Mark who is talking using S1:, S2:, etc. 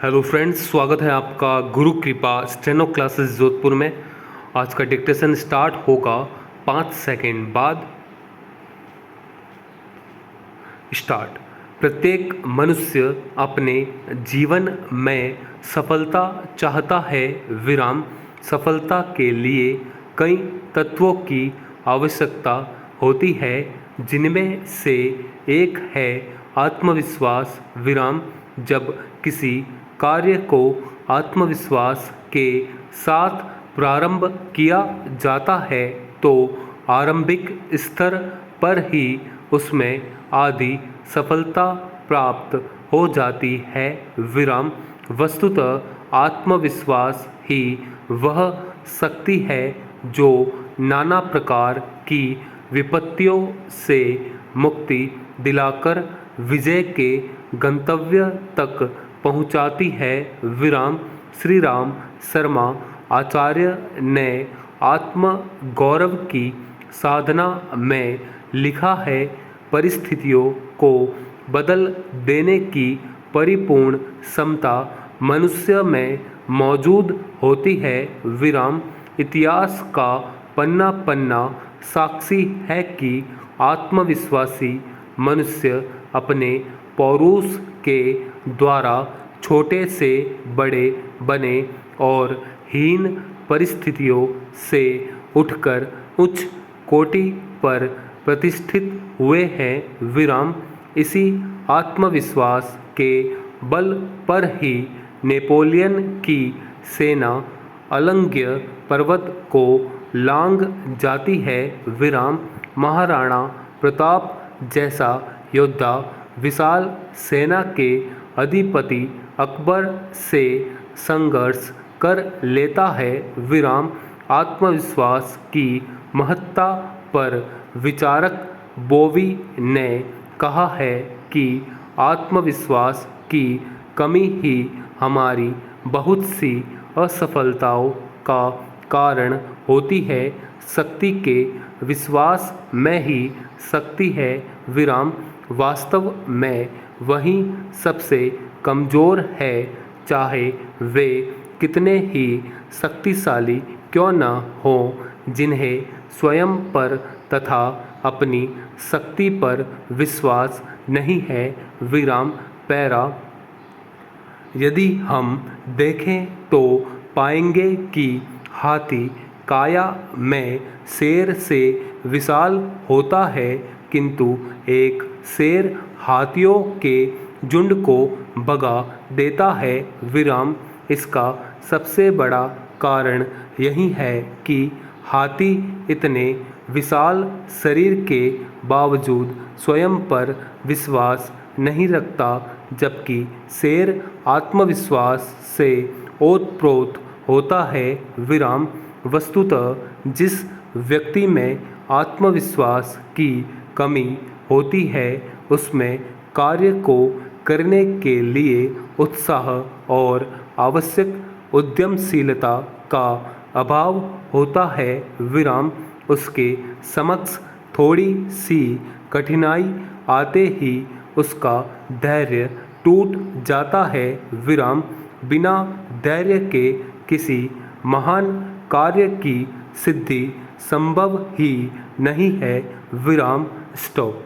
S1: Hello friends, स्वागत है आपका गुरु कृपा स्टेनो क्लासेस जोधपुर में। आज का डिक्टेशन स्टार्ट होगा 5 सेकेंड बाद। स्टार्ट। प्रत्येक मनुष्य अपने जीवन में सफलता चाहता है। विराम। सफलता के लिए कई तत्वों की आवश्यकता होती है, जिनमें से एक है आत्मविश्वास। विराम। जब किसी कार्य को आत्मविश्वास के साथ प्रारंभ किया जाता है तो आरंभिक स्तर पर ही उसमें आधी सफलता प्राप्त हो जाती है। विराम। वस्तुतः आत्मविश्वास ही वह शक्ति है जो नाना प्रकार की विपत्तियों से मुक्ति दिलाकर विजय के गंतव्य तक पहुंचाती है। विराम। श्री राम शर्मा आचार्य ने आत्म गौरव की साधना में लिखा है, परिस्थितियों को बदल देने की परिपूर्ण क्षमता मनुष्य में मौजूद होती है। विराम। इतिहास का पन्ना पन्ना साक्षी है कि आत्मविश्वासी मनुष्य अपने पौरुष के द्वारा छोटे से बड़े बने और हीन परिस्थितियों से उठकर उच्च कोटि पर प्रतिष्ठित हुए हैं। विराम। इसी आत्मविश्वास के बल पर ही नेपोलियन की सेना अलंग्य पर्वत को लांघ जाती है। विराम। महाराणा प्रताप जैसा योद्धा विशाल सेना के अधिपति अकबर से संघर्ष कर लेता है। विराम। आत्मविश्वास की महत्ता पर विचारक बोवी ने कहा है कि आत्मविश्वास की कमी ही हमारी बहुत सी असफलताओं का कारण होती है। शक्ति के विश्वास में ही शक्ति है। विराम। वास्तव में वही सबसे कमज़ोर है, चाहे वे कितने ही शक्तिशाली क्यों न हों, जिन्हें स्वयं पर तथा अपनी शक्ति पर विश्वास नहीं है। विराम। पैरा। यदि हम देखें तो पाएंगे कि हाथी काया में शेर से विशाल होता है, किंतु एक शेर हाथियों के झुंड को भगा देता है। विराम। इसका सबसे बड़ा कारण यही है कि हाथी इतने विशाल शरीर के बावजूद स्वयं पर विश्वास नहीं रखता, जबकि शेर आत्मविश्वास से ओतप्रोत होता है। विराम। वस्तुतः जिस व्यक्ति में आत्मविश्वास की कमी होती है, उसमें कार्य को करने के लिए उत्साह और आवश्यक उद्यमशीलता का अभाव होता है। विराम। उसके समक्ष थोड़ी सी कठिनाई आते ही उसका धैर्य टूट जाता है। विराम। बिना धैर्य के किसी महान कार्य की सिद्धि संभव ही नहीं है। विराम। स्टॉप।